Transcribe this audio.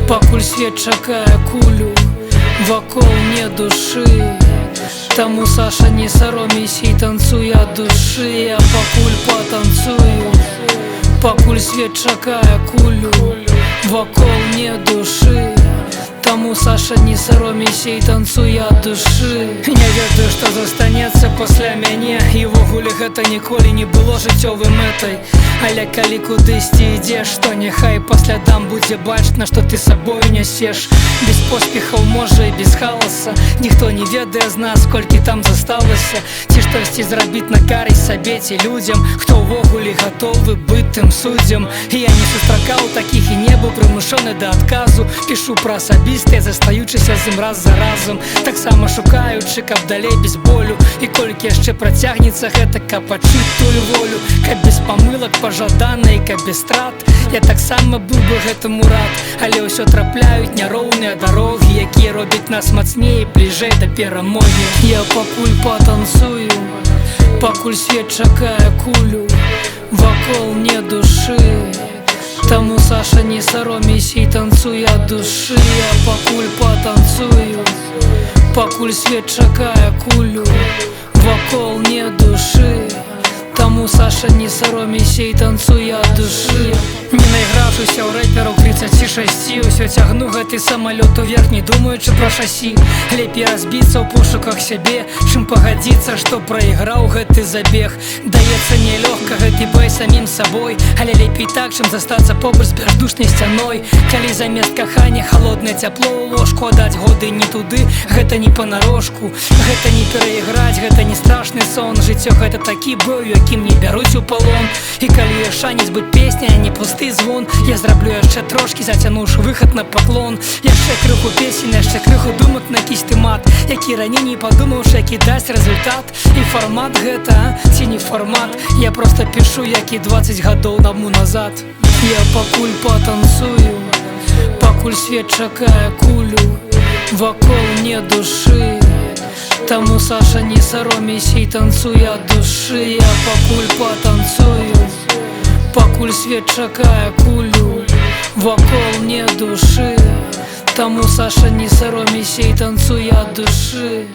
Пакуль свет чакае кулю, вакол не душы. Таму, Саша, не саромейся і танцуй ад душы. Я пакуль патанцую, пакуль свет чакае кулю, вакол не душы. Таму, Саша, не саромейся і танцуй ад душы. Не ведаю, што застанецца пасля мяне, і ўвогуле гэта ніколі не было жыццёвай мэтай. Але калі кудысьці ідзеш, то няхай па слядам будзе бачна, што ты сабою нясеш. Без поспехаў, можа, і без халаса. Ніхто не ведае з нас, колькі там засталася. Ці штосьці зрабіць на карысць сабе ці людзям, хто ўвогуле гатовы быць тым суддзям. І я не сустракаў такіх і не быў прымушаны да адказу. Пішу пра асабістае, застаючыся з ім раз за разам, таксама шукаючы, каб далей без болю. І колькі яшчэ працягнецца гэта, каб адчуць тую волю, каб без памылак пажадана і каб без страт. Я таксама быў бы гэтаму рад, але ўсё трапляюць няроўныя дарогі, якія робяць нас мацней і бліжэй да перамогі. Я пакуль патанцую, пакуль свет чакае кулю, вакол не душы. Таму, Саша, не саромейся і танцуй ад душы. Я пакуль патанцую, пакуль свет чакае кулю, вакол не душы. Таму, Саша, не саромейся і танцуй ад душы. Не наіграўшыся ў рэпераў 36, усё цягну гэты самалёт уверх, не думаючы пра шасі. Лепей разбіцца ў пошуках сябе, чым пагадзіцца, што прайграў гэты забег. Даецца нелёгка гэты бой самім сабой, але лепей так, чым застацца побач з бяздушнай сцяной. Калі замест кахання халоднае цяпло ў ложку, аддаць годы не туды, гэта не панарошку. Гэта не перайграць, гэта не страшны сон. Жыццё гэта такі бой, якім не бяруць у палон. І калі ёсць шанец быць песняй, а не пусты звон, я зраблю яшчэ трошкі, зацянуўшы выхад на паклон. Яшчэ крыху песень, яшчэ крыху думак на кісты мат, які раней не падумаўшы, які дасць результат. І фармат гэта, ці не фармат, я проста пішу, як і 20 гадоў таму назад. Я пакуль патанцую, пакуль свет чакае кулю, вакол не душы. Таму, Саша, не саромейся і танцуй ад душы. Я пакуль патанцую, пакуль свет чакае кулю, вакол не душы. Таму, Саша, не саромейся і танцуй ад душы.